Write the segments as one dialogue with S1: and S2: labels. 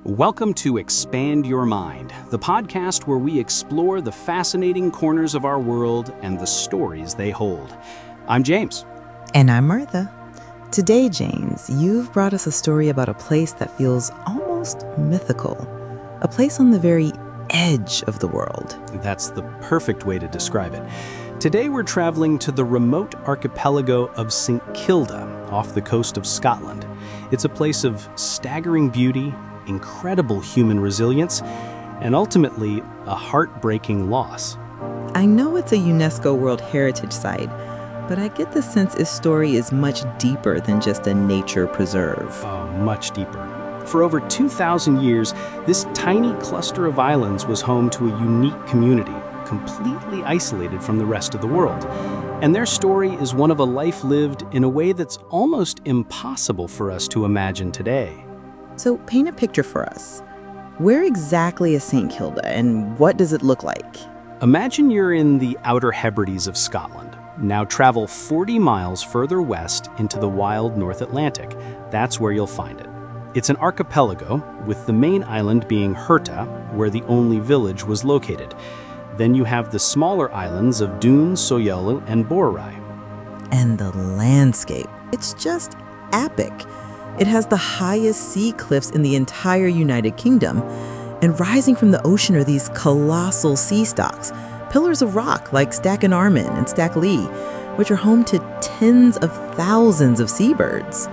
S1: Welcome to Expand Your Mind, the podcast where we explore the fascinating corners of our world and the stories they hold. I'm James.
S2: And I'm Martha. Today, James, you've brought us a story about a place that feels almost mythical, a place on the very edge of the world.
S1: That's the perfect way to describe it. Today we're traveling to the remote archipelago of St. Kilda off the coast of Scotland. It's a place of staggering beauty, incredible human resilience, and ultimately a heartbreaking loss.
S2: I know it's a UNESCO World Heritage Site, but I get the sense its story is much deeper than just a nature preserve.
S1: Oh, much deeper. For over 2,000 years, this tiny cluster of islands was home to a unique community, completely isolated from the rest of the world. And their story is one of a life lived in a way that's almost impossible for us to imagine today.
S2: So paint a picture for us. Where exactly is St. Kilda, and what does it look like?
S1: Imagine you're in the Outer Hebrides of Scotland. Now travel 40 miles further west into the wild North Atlantic. That's where you'll find it. It's an archipelago, with the main island being Hirta, where the only village was located. Then you have the smaller islands of Doon, Soyal, and Borai.
S2: And the landscape, it's just epic. It has the highest sea cliffs in the entire United Kingdom, and rising from the ocean are these colossal sea stalks, pillars of rock like Stacken Armon and Stack Lee, which are home to tens of thousands of seabirds.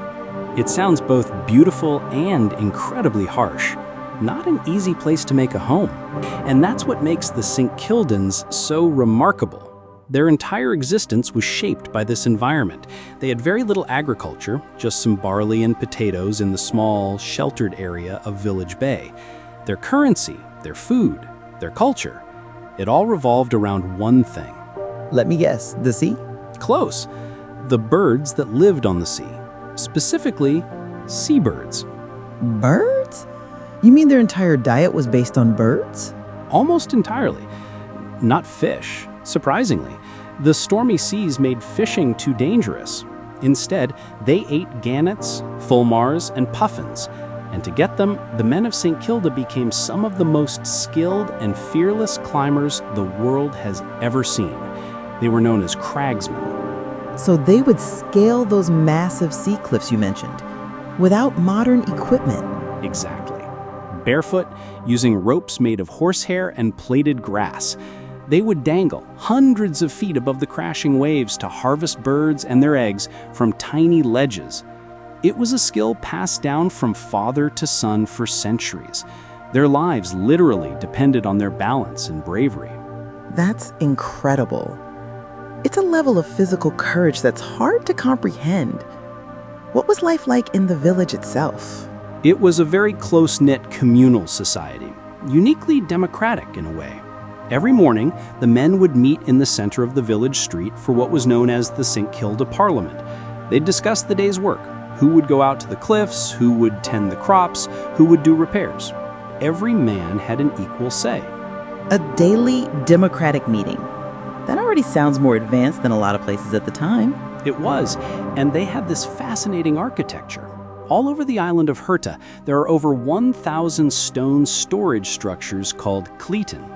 S1: It sounds both beautiful and incredibly harsh. Not an easy place to make a home. And that's what makes the St. Kildans so remarkable. Their entire existence was shaped by this environment. They had very little agriculture, just some barley and potatoes in the small, sheltered area of Village Bay. Their currency, their food, their culture, it all revolved around one thing.
S2: Let me guess, the sea?
S1: Close. The birds that lived on the sea. Specifically, seabirds.
S2: Birds? You mean their entire diet was based on birds?
S1: Almost entirely. Not fish. Surprisingly, the stormy seas made fishing too dangerous. Instead, they ate gannets, fulmars, and puffins. And to get them, the men of St. Kilda became some of the most skilled and fearless climbers the world has ever seen. They were known as cragsmen.
S2: So they would scale those massive sea cliffs you mentioned, without modern equipment.
S1: Exactly. Barefoot, using ropes made of horsehair and plaited grass. They would dangle hundreds of feet above the crashing waves to harvest birds and their eggs from tiny ledges. It was a skill passed down from father to son for centuries. Their lives literally depended on their balance and bravery.
S2: That's incredible. It's a level of physical courage that's hard to comprehend. What was life like in the village itself?
S1: It was a very close-knit communal society, uniquely democratic in a way. Every morning, the men would meet in the center of the village street for what was known as the St. Kilda Parliament. They'd discuss the day's work, who would go out to the cliffs, who would tend the crops, who would do repairs. Every man had an equal say.
S2: A daily democratic meeting. That already sounds more advanced than a lot of places at the time.
S1: It was, and they had this fascinating architecture. All over the island of Hirta, there are over 1,000 stone storage structures called cleton.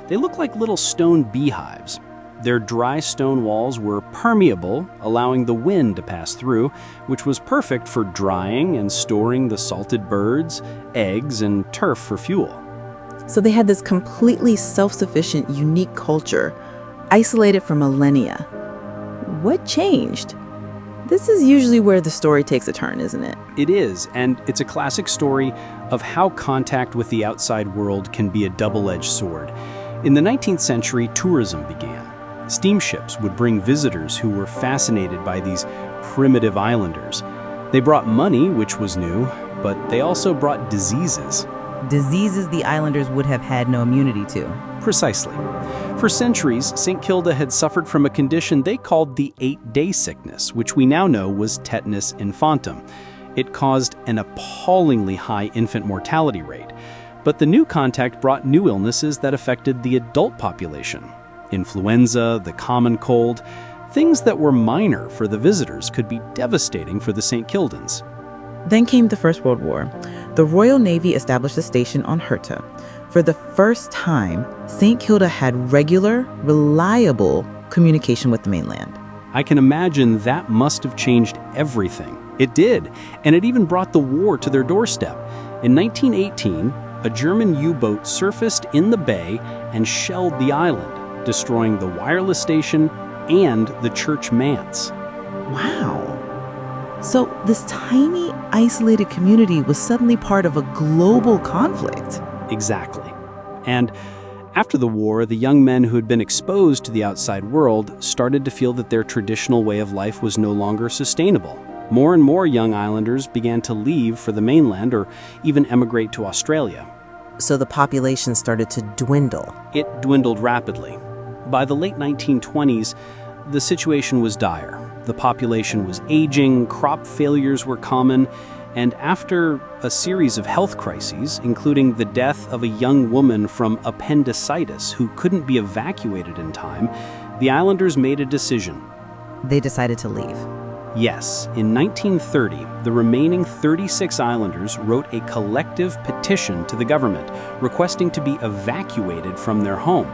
S1: They look like little stone beehives. Their dry stone walls were permeable, allowing the wind to pass through, which was perfect for drying and storing the salted birds, eggs, and turf for fuel.
S2: So they had this completely self-sufficient, unique culture, isolated for millennia. What changed? This is usually where the story takes a turn, isn't it?
S1: It is, and it's a classic story of how contact with the outside world can be a double-edged sword. In the 19th century, tourism began. Steamships would bring visitors who were fascinated by these primitive islanders. They brought money, which was new, but they also brought diseases.
S2: Diseases the islanders would have had no immunity to.
S1: Precisely. For centuries, St. Kilda had suffered from a condition they called the 8-day sickness, which we now know was tetanus infantum. It caused an appallingly high infant mortality rate. But the new contact brought new illnesses that affected the adult population. Influenza, the common cold, things that were minor for the visitors could be devastating for the St. Kildans.
S2: Then came the First World War. The Royal Navy established a station on Herta. For the first time, St. Kilda had regular, reliable communication with the mainland.
S1: I can imagine that must have changed everything. It did, and it even brought the war to their doorstep. In 1918, a German U-boat surfaced in the bay and shelled the island, destroying the wireless station and the church manse.
S2: Wow. So this tiny, isolated community was suddenly part of a global conflict.
S1: Exactly. And after the war, the young men who had been exposed to the outside world started to feel that their traditional way of life was no longer sustainable. More and more young islanders began to leave for the mainland or even emigrate to Australia.
S3: So the population started to dwindle.
S1: It dwindled rapidly. By the late 1920s, the situation was dire. The population was aging, crop failures were common, and after a series of health crises, including the death of a young woman from appendicitis who couldn't be evacuated in time, the islanders made a decision.
S3: They decided to leave.
S1: Yes, in 1930, the remaining 36 islanders wrote a collective petition to the government requesting to be evacuated from their home,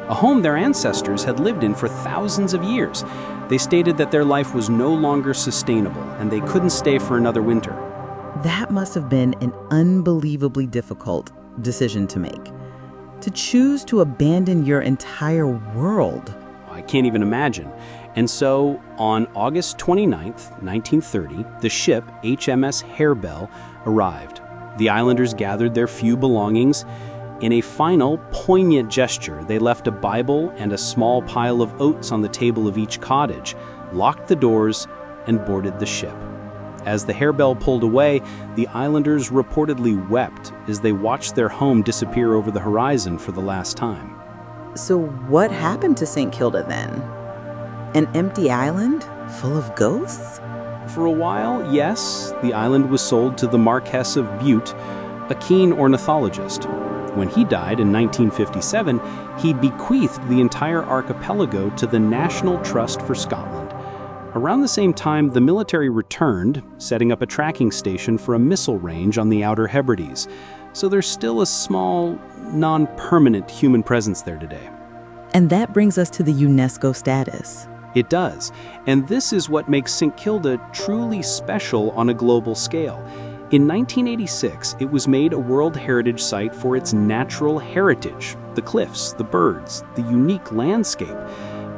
S1: a home their ancestors had lived in for thousands of years. They stated that their life was no longer sustainable and they couldn't stay for another winter.
S2: That must have been an unbelievably difficult decision to make. To choose to abandon your entire world.
S1: I can't even imagine. And so, on August 29th, 1930, the ship HMS Harebell arrived. The islanders gathered their few belongings. In a final, poignant gesture, they left a Bible and a small pile of oats on the table of each cottage, locked the doors, and boarded the ship. As the Harebell pulled away, the islanders reportedly wept as they watched their home disappear over the horizon for the last time.
S2: So what happened to St. Kilda then? An empty island full of ghosts?
S1: For a while, yes, the island was sold to the Marquess of Bute, a keen ornithologist. When he died in 1957, he bequeathed the entire archipelago to the National Trust for Scotland. Around the same time, the military returned, setting up a tracking station for a missile range on the Outer Hebrides. So there's still a small, non-permanent human presence there today.
S2: And that brings us to the UNESCO status.
S1: It does, and this is what makes St. Kilda truly special on a global scale. In 1986, it was made a World Heritage Site for its natural heritage, the cliffs, the birds, the unique landscape.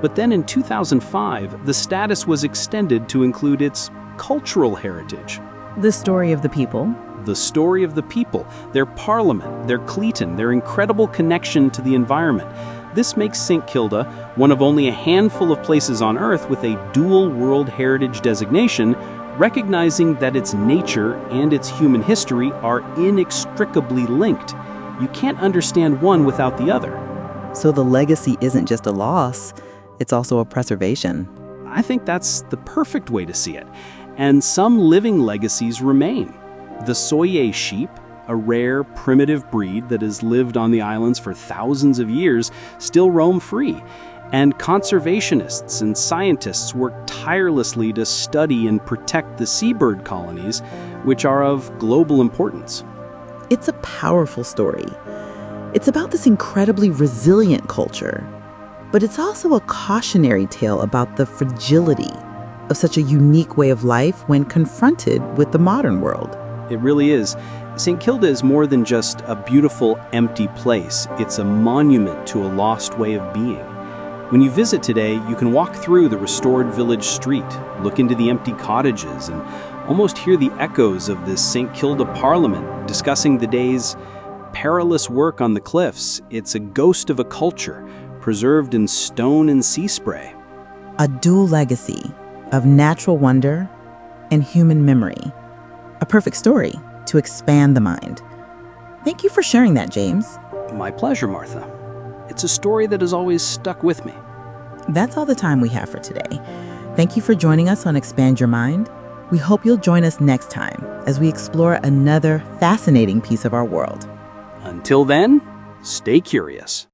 S1: But then in 2005, the status was extended to include its cultural heritage.
S2: The story of the people.
S1: The story of the people, their parliament, their Cleaton, their incredible connection to the environment. This makes St. Kilda one of only a handful of places on Earth with a dual World Heritage designation, recognizing that its nature and its human history are inextricably linked. You can't understand one without the other.
S2: So the legacy isn't just a loss, it's also a preservation.
S1: I think that's the perfect way to see it. And some living legacies remain. The Soye sheep, a rare, primitive breed that has lived on the islands for thousands of years, still roam free. And conservationists and scientists work tirelessly to study and protect the seabird colonies, which are of global importance.
S2: It's a powerful story. It's about this incredibly resilient culture. But it's also a cautionary tale about the fragility of such a unique way of life when confronted with the modern world.
S1: It really is. St. Kilda is more than just a beautiful, empty place. It's a monument to a lost way of being. When you visit today, you can walk through the restored village street, look into the empty cottages, and almost hear the echoes of this St. Kilda Parliament discussing the day's perilous work on the cliffs. It's a ghost of a culture, preserved in stone and sea spray.
S2: A dual legacy of natural wonder and human memory. A perfect story to expand the mind. Thank you for sharing that, James.
S1: My pleasure, Martha. It's a story that has always stuck with me.
S2: That's all the time we have for today. Thank you for joining us on Expand Your Mind. We hope you'll join us next time as we explore another fascinating piece of our world.
S1: Until then, stay curious.